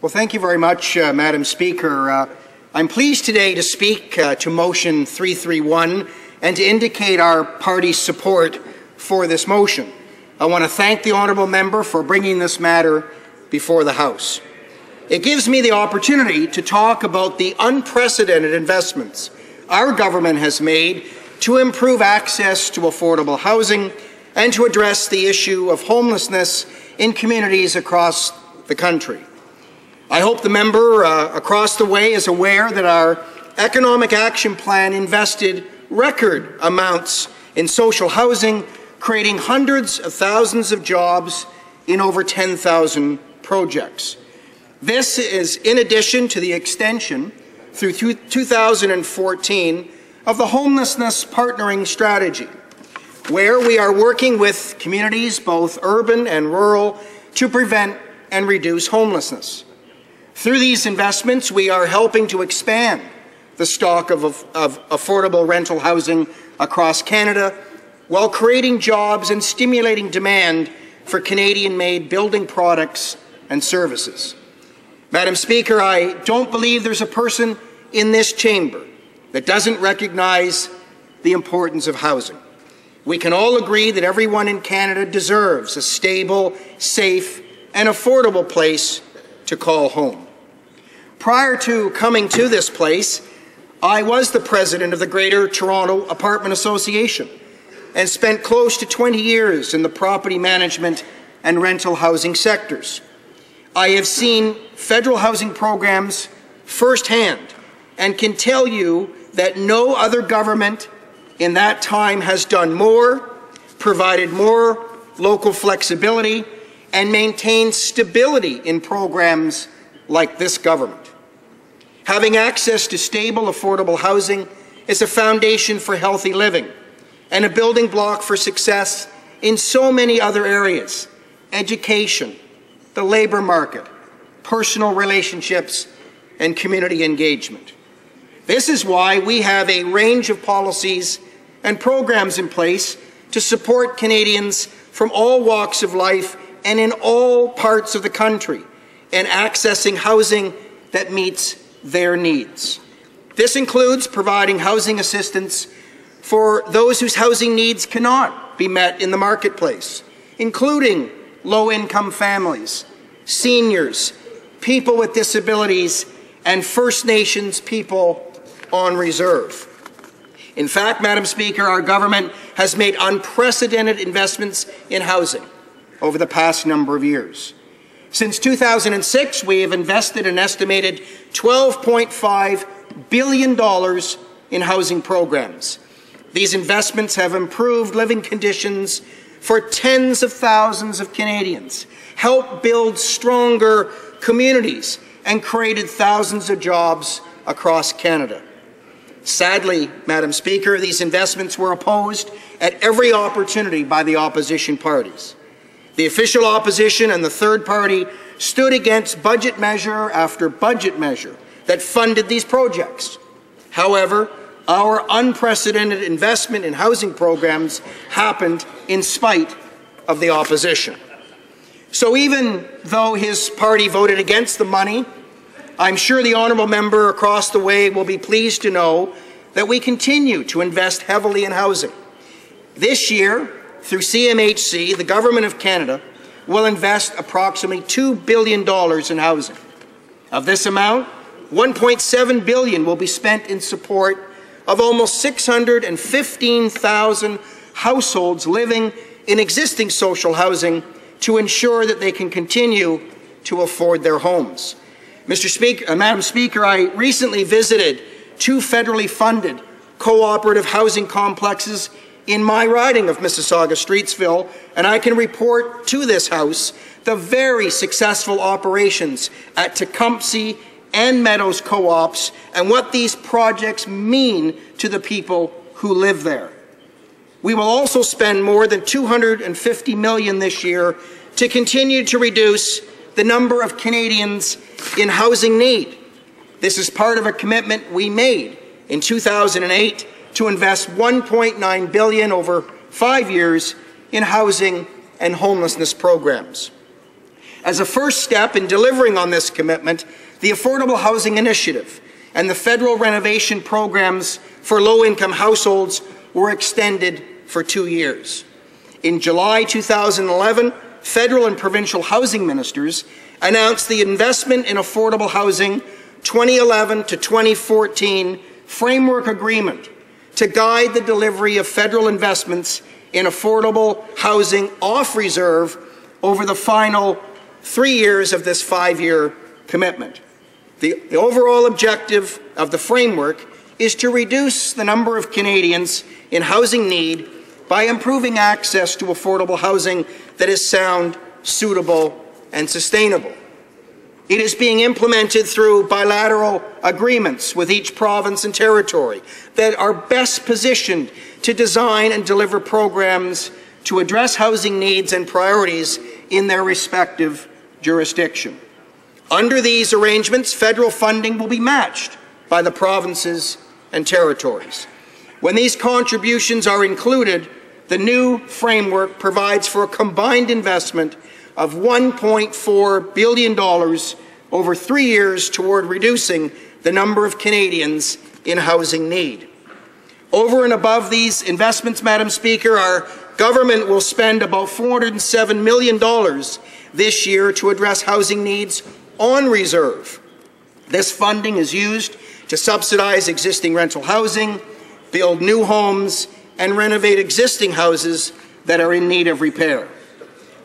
Well, thank you very much, Madam Speaker. I'm pleased today to speak to Motion 331 and to indicate our party's support for this motion. I want to thank the honourable member for bringing this matter before the House. It gives me the opportunity to talk about the unprecedented investments our government has made to improve access to affordable housing and to address the issue of homelessness in communities across the country. I hope the member across the way is aware that our Economic Action Plan invested record amounts in social housing, creating hundreds of thousands of jobs in over 10,000 projects. This is in addition to the extension through 2014 of the Homelessness Partnering Strategy, where we are working with communities, both urban and rural, to prevent and reduce homelessness. Through these investments, we are helping to expand the stock of affordable rental housing across Canada while creating jobs and stimulating demand for Canadian-made building products and services. Madam Speaker, I don't believe there's a person in this chamber that doesn't recognize the importance of housing. We can all agree that everyone in Canada deserves a stable, safe, and affordable place to call home. Prior to coming to this place, I was the president of the Greater Toronto Apartment Association and spent close to 20 years in the property management and rental housing sectors. I have seen federal housing programs firsthand and can tell you that no other government in that time has done more, provided more local flexibility, and maintained stability in programs like this government. Having access to stable, affordable housing is a foundation for healthy living and a building block for success in so many other areas: education, the labour market, personal relationships, and community engagement. This is why we have a range of policies and programs in place to support Canadians from all walks of life and in all parts of the country in accessing housing that meets their needs. This includes providing housing assistance for those whose housing needs cannot be met in the marketplace, including low-income families, seniors, people with disabilities, and First Nations people on reserve. In fact, Madam Speaker, our government has made unprecedented investments in housing over the past number of years. Since 2006, we have invested an estimated $12.5 billion in housing programs. These investments have improved living conditions for tens of thousands of Canadians, helped build stronger communities, and created thousands of jobs across Canada. Sadly, Madam Speaker, these investments were opposed at every opportunity by the opposition parties. The official opposition and the third party stood against budget measure after budget measure that funded these projects. However, our unprecedented investment in housing programs happened in spite of the opposition. So even though his party voted against the money, I'm sure the honourable member across the way will be pleased to know that we continue to invest heavily in housing. This year, through CMHC, the Government of Canada will invest approximately $2 billion in housing. Of this amount, $1.7 billion will be spent in support of almost 615,000 households living in existing social housing to ensure that they can continue to afford their homes. Madam Speaker, I recently visited 2 federally funded cooperative housing complexes in my riding of Mississauga-Streetsville, and I can report to this House the very successful operations at Tecumseh and Meadows Co-ops and what these projects mean to the people who live there. We will also spend more than $250 million this year to continue to reduce the number of Canadians in housing need. This is part of a commitment we made in 2008 to invest $1.9 billion over 5 years in housing and homelessness programs. As a first step in delivering on this commitment, the Affordable Housing Initiative and the federal renovation programs for low-income households were extended for 2 years. In July 2011, federal and provincial housing ministers announced the Investment in Affordable Housing 2011 to 2014 Framework Agreement to guide the delivery of federal investments in affordable housing off reserve over the final 3 years of this 5-year commitment. The overall objective of the framework is to reduce the number of Canadians in housing need by improving access to affordable housing that is sound, suitable, and sustainable. It is being implemented through bilateral agreements with each province and territory that are best positioned to design and deliver programs to address housing needs and priorities in their respective jurisdiction. Under these arrangements, federal funding will be matched by the provinces and territories. When these contributions are included, the new framework provides for a combined investment of $1.4 billion over 3 years toward reducing the number of Canadians in housing need. Over and above these investments, Madam Speaker, our government will spend about $407 million this year to address housing needs on reserve. This funding is used to subsidize existing rental housing, build new homes, and renovate existing houses that are in need of repair.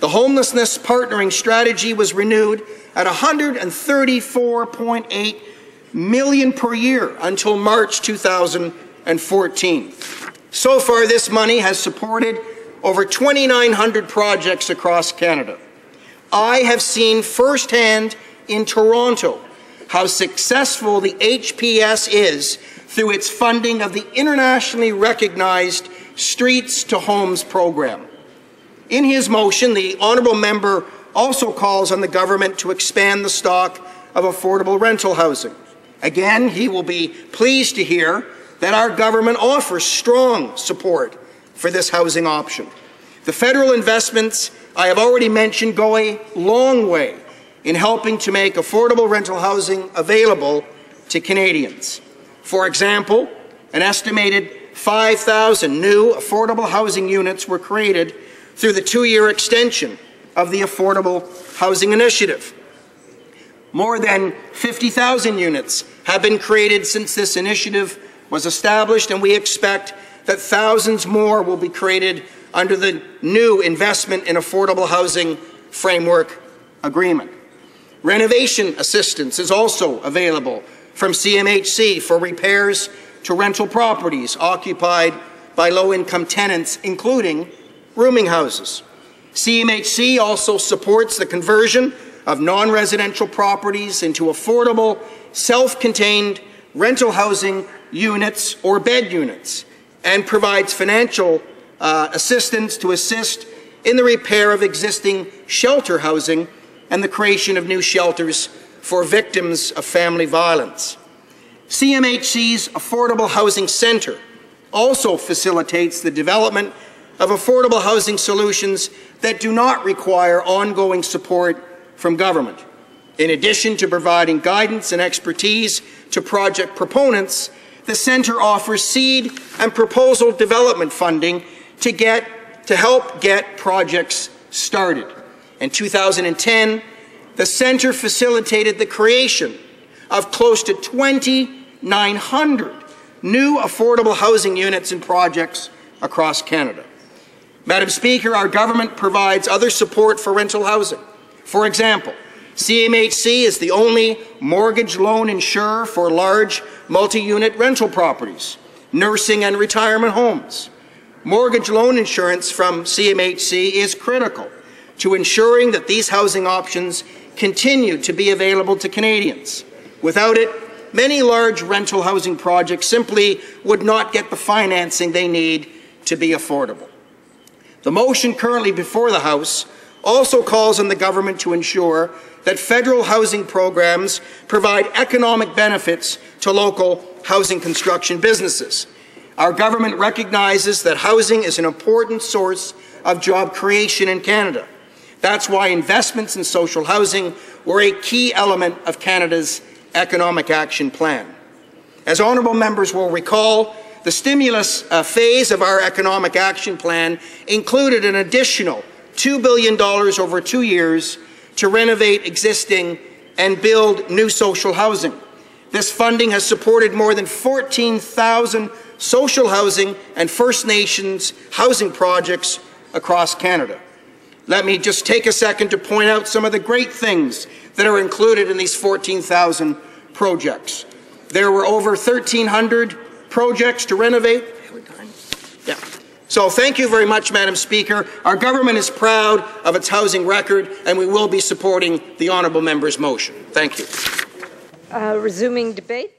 The homelessness partnering strategy was renewed at $134.8 million per year until March 2014. So far, this money has supported over 2,900 projects across Canada. I have seen firsthand in Toronto how successful the HPS is through its funding of the internationally recognized Streets to Homes program. In his motion, the honourable member also calls on the government to expand the stock of affordable rental housing. Again, he will be pleased to hear that our government offers strong support for this housing option. The federal investments I have already mentioned go a long way in helping to make affordable rental housing available to Canadians. For example, an estimated 5,000 new affordable housing units were created through the 2-year extension of the Affordable Housing Initiative. More than 50,000 units have been created since this initiative was established, and we expect that thousands more will be created under the new Investment in Affordable Housing Framework Agreement. Renovation assistance is also available from CMHC for repairs to rental properties occupied by low-income tenants, including rooming houses. CMHC also supports the conversion of non-residential properties into affordable, self-contained rental housing units or bed units, and provides financial assistance to assist in the repair of existing shelter housing and the creation of new shelters for victims of family violence. CMHC's Affordable Housing Centre also facilitates the development of affordable housing solutions that do not require ongoing support from government. In addition to providing guidance and expertise to project proponents, the Centre offers seed and proposal development funding to help get projects started. In 2010, the Centre facilitated the creation of close to 2,900 new affordable housing units and projects across Canada. Madam Speaker, our government provides other support for rental housing. For example, CMHC is the only mortgage loan insurer for large multi-unit rental properties, nursing and retirement homes. Mortgage loan insurance from CMHC is critical to ensuring that these housing options continue to be available to Canadians. Without it, many large rental housing projects simply would not get the financing they need to be affordable. The motion currently before the House also calls on the government to ensure that federal housing programs provide economic benefits to local housing construction businesses. Our government recognizes that housing is an important source of job creation in Canada. That's why investments in social housing were a key element of Canada's Economic Action Plan. As honourable members will recall, the stimulus phase of our Economic Action Plan included an additional $2 billion over 2 years to renovate existing and build new social housing. This funding has supported more than 14,000 social housing and First Nations housing projects across Canada. Let me just take a second to point out some of the great things that are included in these 14,000 projects. There were over 1,300 projects to renovate. Yeah. So thank you very much, Madam Speaker. Our government is proud of its housing record, and we will be supporting the honourable member's motion. Thank you. Resuming debate.